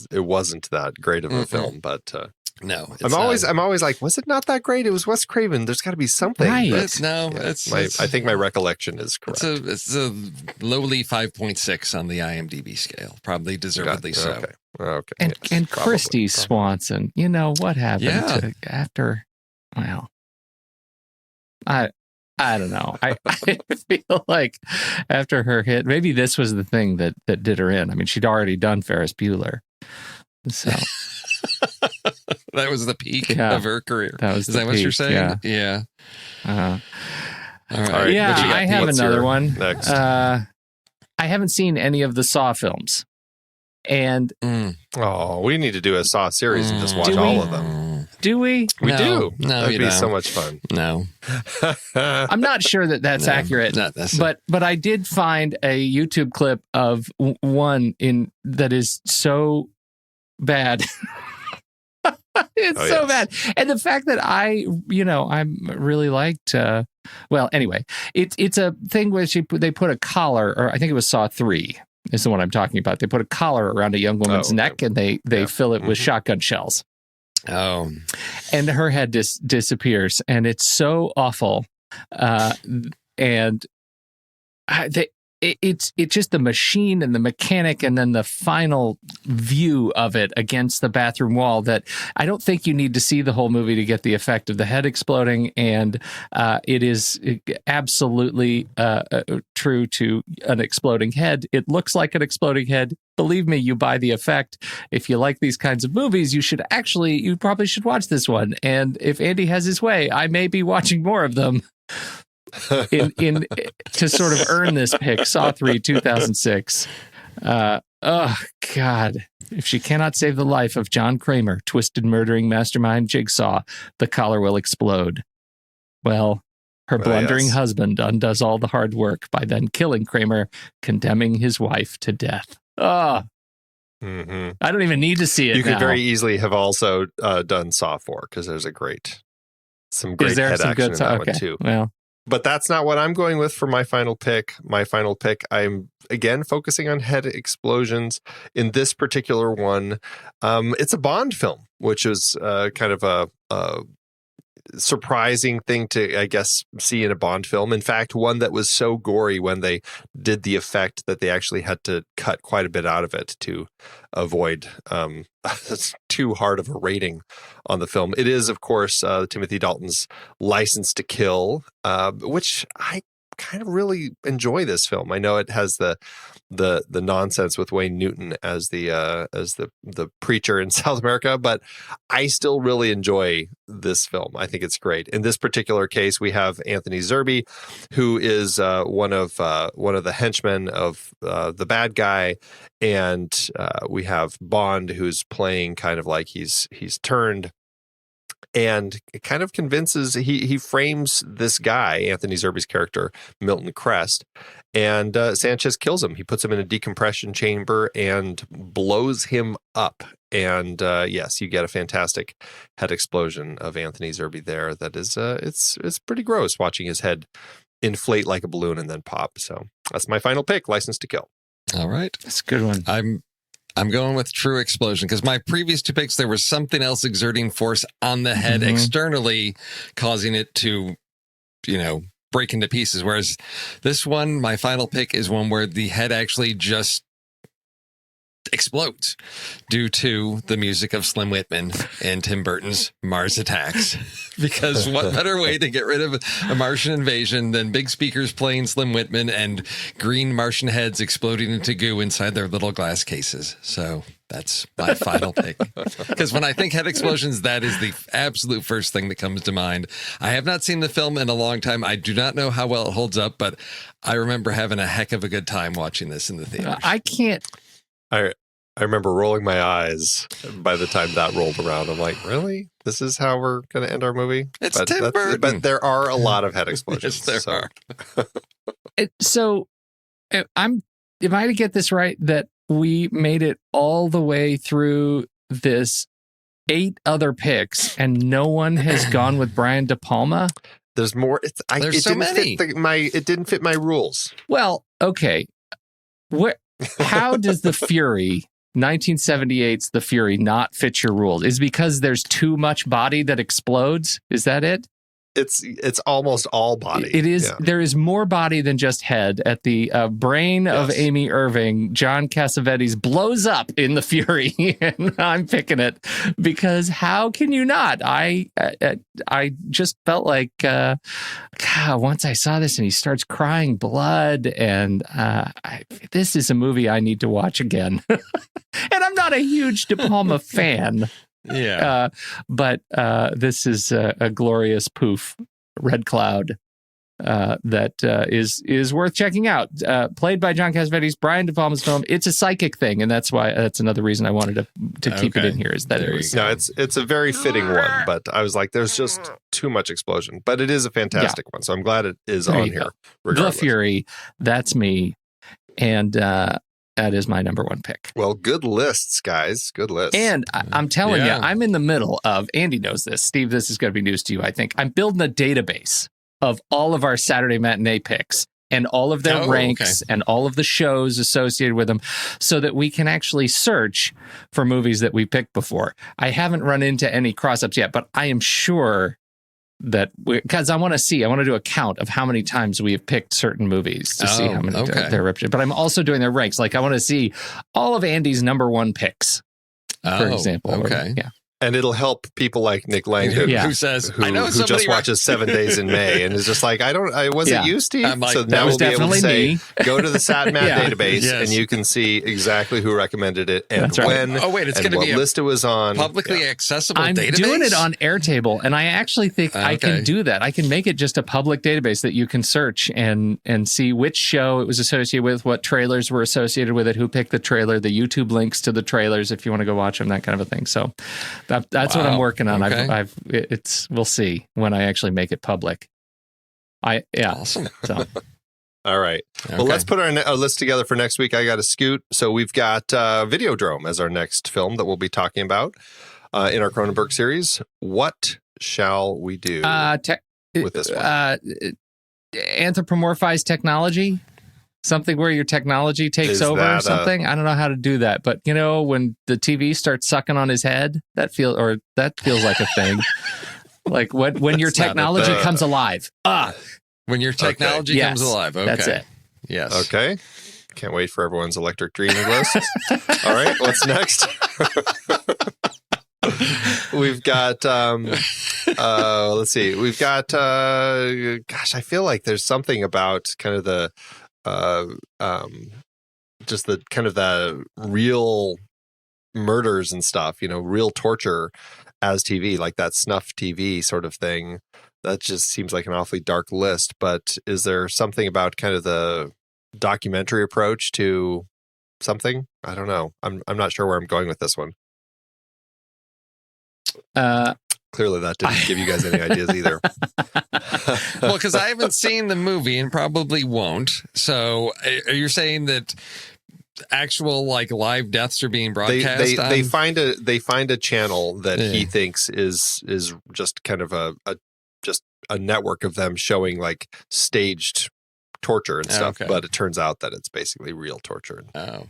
it wasn't that great of a film, but no, I'm always like, was it not that great? It was Wes Craven. There's got to be something. Right. But I think my recollection is correct. It's a lowly 5.6 on the IMDb scale, probably deservedly so. Okay. And yes, Christy Swanson, what happened to after? Well, I don't know. I feel like after her hit, maybe this was the thing that did her in. I mean, she'd already done Ferris Bueller, so. That was the peak of her career. Is that what you're saying? Yeah. All right. Yeah, I have another one. Next. I haven't seen any of the Saw films. And we need to do a Saw series and just watch all of them. Do we? We do. No, that'd be so much fun. No. I'm not sure that's accurate. But I did find a YouTube clip of one that is so bad. It's so bad. And the fact that I'm really liked, well, anyway, it's a thing where they put a collar, or I think it was Saw 3 is the one I'm talking about. They put a collar around a young woman's neck and they fill it with shotgun shells. Oh. And her head disappears. And it's so awful. It's just the machine and the mechanic and then the final view of it against the bathroom wall that I don't think you need to see the whole movie to get the effect of the head exploding. And it is absolutely true to an exploding head. It looks like an exploding head. Believe me, you buy the effect. If you like these kinds of movies, you probably should watch this one. And if Andy has his way, I may be watching more of them. in to sort of earn this pick. Saw 3 2006. Oh God, if she cannot save the life of John Kramer, twisted murdering mastermind Jigsaw, the collar will explode. Well, her blundering husband undoes all the hard work by then killing Kramer, condemning his wife to death. I don't even need to see it. You could very easily have also done Saw 4 because there's some great head action in that one too. Well, but that's not what I'm going with for my final pick. My final pick, I'm again focusing on head explosions. In this particular one, it's a Bond film, which is kind of a surprising thing to, I guess, see in a Bond film. In fact, one that was so gory when they did the effect that they actually had to cut quite a bit out of it to avoid too hard of a rating on the film. It is, of course, Timothy Dalton's License to Kill, which I kind of really enjoy this film. I know it has the nonsense with Wayne Newton as the preacher in South America, but I still really enjoy this film. I think it's great. In this particular case, we have Anthony Zerbe, who is one of the henchmen of the bad guy, and we have Bond, who's playing kind of like he's turned. And it kind of convinces, he frames this guy, Anthony Zerbe's character, Milton Crest, and Sanchez kills him. He puts him in a decompression chamber and blows him up. And yes, you get a fantastic head explosion of Anthony Zerbe there. That is, it's pretty gross watching his head inflate like a balloon and then pop. So that's my final pick, License to Kill. All right. That's a good one. I'm going with True Explosion because my previous two picks, there was something else exerting force on the head externally, causing it to, break into pieces. Whereas this one, my final pick, is one where the head actually just explodes due to the music of Slim Whitman and Tim Burton's Mars Attacks. Because what better way to get rid of a Martian invasion than big speakers playing Slim Whitman and green Martian heads exploding into goo inside their little glass cases. So that's my final pick. Because when I think head explosions, that is the absolute first thing that comes to mind. I have not seen the film in a long time. I do not know how well it holds up, but I remember having a heck of a good time watching this in the theater. I can't. I remember rolling my eyes by the time that rolled around. I'm like, really? This is how we're going to end our movie? It's Tim Burton. But there are a lot of head explosions. Yes, there are. So am I to get this right that we made it all the way through this 8 other picks and no one has gone with Brian De Palma? There's more. There's it so didn't many. It didn't fit my rules. Well, okay. How does the Fury, 1978's The Fury, not fit your rules? Is it because there's too much body that explodes? Is that it? It's almost all body. It is. Yeah. There is more body than just head. At the brain of Yes. Amy Irving, John Cassavetes blows up in The Fury, and I'm picking it because how can you not? I just felt like God, once I saw this and he starts crying blood, and this is a movie I need to watch again. And I'm not a huge De Palma fan. Yeah. But this is a glorious poof, Red Cloud, that is worth checking out. Played by John Cassavetes, Brian De Palma's film. It's a psychic thing, and that's another reason I wanted to keep it in here. Is that There it was No, it's a very fitting one, but I was like, there's just too much explosion. But it is a fantastic one, so I'm glad it is There on you here. go. The Regardless. Fury. That's me, and that is my number one pick. Well, good lists, guys. Good lists. And I'm telling Yeah. you, I'm in the middle of, Andy knows this. Steve, this is going to be news to you, I think. I'm building a database of all of our Saturday matinee picks and all of their ranks and all of the shows associated with them so that we can actually search for movies that we picked before. I haven't run into any cross-ups yet, but I am sure that because I want to do a count of how many times we have picked certain movies to see how many they're represented. But I'm also doing their ranks. Like I want to see all of Andy's number one picks, for example. Okay. Yeah. And it'll help people like Nick Langdon, Yeah. Who says, who I know just somebody watches 7 Days in May and is just like, was Yeah. it you, Steve? I'm like, so that now was we'll be able to definitely say, me. go to the SatMat Yeah. database Yes. and you can see exactly who recommended it and That's right. when. Oh, wait, it's and going to what be a list it was on. publicly accessible I'm database? doing it on Airtable, and I actually think I Okay. can do that. I can make it just a public database that you can search and see which show it was associated with, what trailers were associated with it, who picked the trailer, the YouTube links to the trailers if you want to go watch them, that kind of a thing. So that's what I'm working on. Okay. We'll see when I actually make it public. Awesome. So All right. Okay. Well, let's put our list together for next week. I got to scoot. So we've got Videodrome as our next film that we'll be talking about in our Cronenberg series. What shall we do with this one? Anthropomorphized technology. Something where your technology takes Is over or that, something. I don't know how to do that, but when the TV starts sucking on his head, that feels like a thing. Like when your That's not a technology thing. comes alive. When your technology Yes, comes alive. Okay. that's it. Yes. Okay. Can't wait for everyone's electric dreaming list. All right. What's next? We've got, let's see. We've got, I feel like there's something about kind of the, just the kind of the real murders and stuff, real torture as TV, like that snuff TV sort of thing. That just seems like an awfully dark list. But is there something about kind of the documentary approach to something? I don't know. I'm not sure where I'm going with this one. Clearly, that didn't give you guys any ideas either. Well, because I haven't seen the movie and probably won't. So are you saying that actual live deaths are being broadcast? They find a channel that he thinks is just kind of a network of them showing like staged torture and stuff. Okay. But it turns out that it's basically real torture and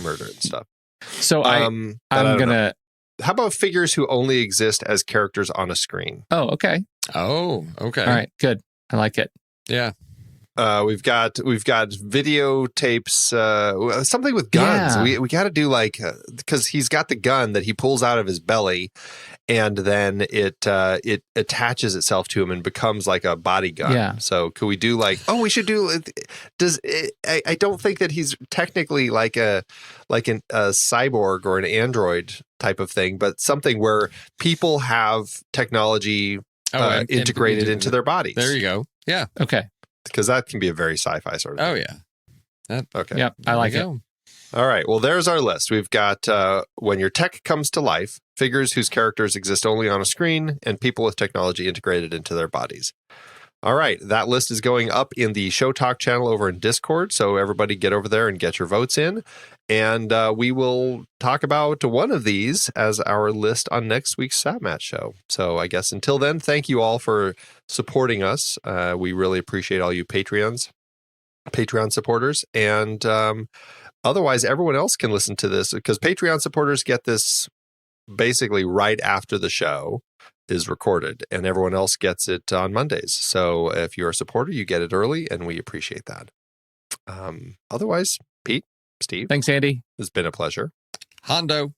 murder and stuff. So I'm but gonna. How about figures who only exist as characters on a screen? Oh, okay. Oh, okay. All right. Good. I like it. Yeah. We've got videotapes, something with guns. Yeah. We got to do like, because he's got the gun that he pulls out of his belly, and then it attaches itself to him and becomes like a body gun. Yeah. So could we do like? Oh, we should do. I don't think that he's technically like a cyborg or an android type of thing, but something where people have technology integrated into their bodies. There you go. Yeah. Okay. Because that can be a very sci-fi sort of thing. Oh yeah. Okay. Yep. I like it. All right. Well, there's our list. We've got When Your Tech Comes to Life, figures whose characters exist only on a screen, and people with technology integrated into their bodies. All right. That list is going up in the Show Talk channel over in Discord. So everybody get over there and get your votes in. And we will talk about one of these as our list on next week's SatMat show. So I guess until then, thank you all for supporting us. We really appreciate all you Patreon supporters. And otherwise, everyone else can listen to this because Patreon supporters get this basically right after the show is recorded, and everyone else gets it on Mondays. So if you're a supporter, you get it early, and we appreciate that. Otherwise, Pete, Steve. Thanks, Andy. It's been a pleasure. Hondo.